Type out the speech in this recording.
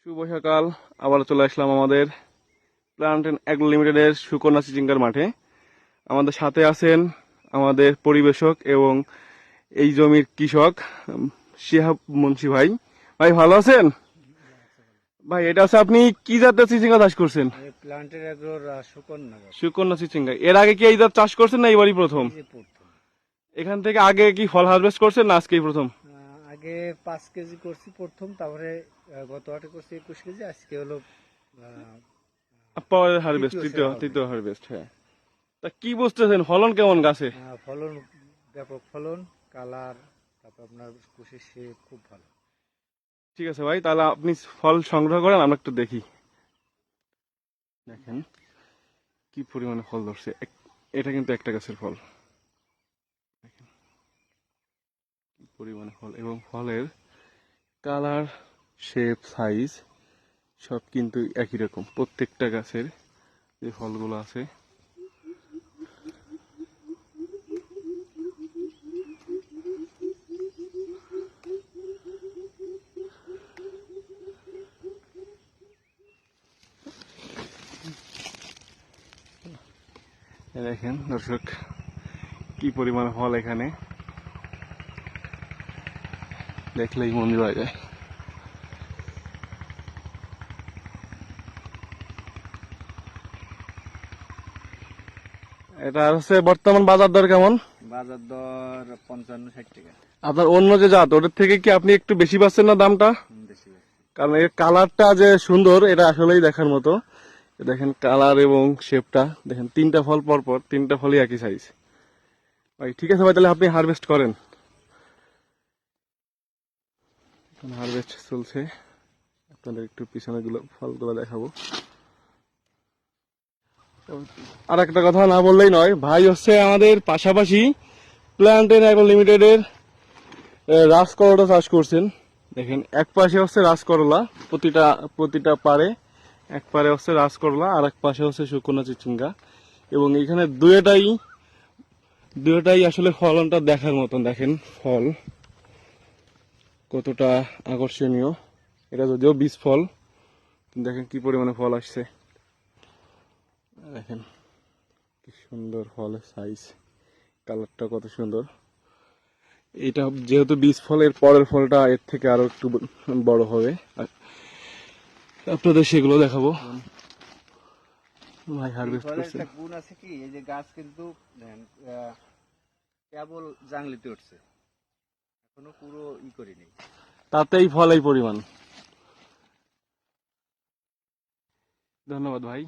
শুভ সকাল। আবার চলে আসলাম আমাদের প্লান্টেন অ্যাগ্রো লিমিটেডের সুকন্যা চিচিঙ্গার মাঠে। আমাদের সাথে আছেন আমাদের পরিবেশক এবং এই জমির কৃষক শিহাব মুন্সি ভাই। ভাই ভালো আছেন? ভাই এটা হচ্ছে আপনি কি জাতের চিচিঙ্গা চাষ করছেন? প্লান্টের এগ্রোর সুকন্যা গাছ। সুকন্যা চিচিঙ্গা। এর আগে কি এই জাত চাষ করছেন না এবারই প্রথম? এই যে প্রথম। এখান থেকে আগে কি ফল হারভেস্ট করছেন না আজকেই প্রথম? আগে 5 কেজি করছি প্রথম, তারপরে গত হাটে করছি 21 কেজি, আজকে হলো পরের হারভেস্ট, তৃতীয় তৃতীয় হারভেস্ট। হ্যাঁ, তা কি বুঝতেছেন ফলন কেমন গাছে? ফলন ব্যাপক ফলন, কালার, তারপর আপনার কুশির শেপ খুব ভালো। ঠিক আছে ভাই, তাহলে আপনি ফল সংগ্রহ করেন, আমরা একটু দেখি। দেখেন কি পরিমাণে ফল ধরছে। এটা কিন্তু একটা গাছের ফল। দেখেন কি পরিমাণে ফল, এবং ফলের কালার, শেপ, সাইজ সব কিন্তু একই রকম প্রত্যেকটা গাছের যে ফলগুলো আছে। দেখেন দর্শক কি পরিমাণে ফল, এখানে দেখলেই মন জুড়ে যায়। এটা হচ্ছে বর্তমান বাজার দর কেমন? বাজার দর 55-60 টাকা। আপনার অন্য যে জাত ওটার থেকে কি আপনি একটু বেশি পাচ্ছেন না দামটা? বেশি। কারণ এর কালারটা যে সুন্দর, এটা আসলেই দেখার মতো। দেখেন কালার এবং শেপটা দেখেন, তিনটা ফল পর পর, তিনটা ফলই একই সাইজ। ভাই ঠিক আছে ভাই, তাহলে আপনি হারভেস্ট করেন। হারভেস্ট চলছে, আপনাদের একটু পিছনে গুলো ফলগুলো দেখাবো। আর একটা কথা না বললেই নয়, ভাই হচ্ছে আমাদের পাশাপাশি প্লান্টেন অ্যাগ্রো লিমিটেডের রাসকরলা চাষ করছেন। দেখেন এক পাশে হচ্ছে রাসকরলা, প্রতিটা প্রতিটা পারে এক পারে হচ্ছে রাসকরলা, আর এক পাশে হচ্ছে সুকন্যা চিচিঙ্গা। এবং এখানে দুয়োটাই আসলে ফলনটা দেখার মতন। দেখেন ফল কতটা আকর্ষণীয়। এটা যদিও বীজ ফল, দেখেন কি পরিমাণে ফল আসছে। দেখেন কি সুন্দর ফলের সাইজ, কালারটা কত সুন্দর। এটা যেহেতু বীজ ফল, এর পরের ফলটা এর থেকে আরো একটু বড় হবে, আপনাদের সেগুলো দেখাবো। ভাই হারভেস্ট করছে। একটা গুণ আছে কি, এই যে গাছ কিন্তু কেবল জাংলিতে উঠছে, এখনো পুরো করিনি। তাতেই ফল এই পরিমাণ। ধন্যবাদ ভাই।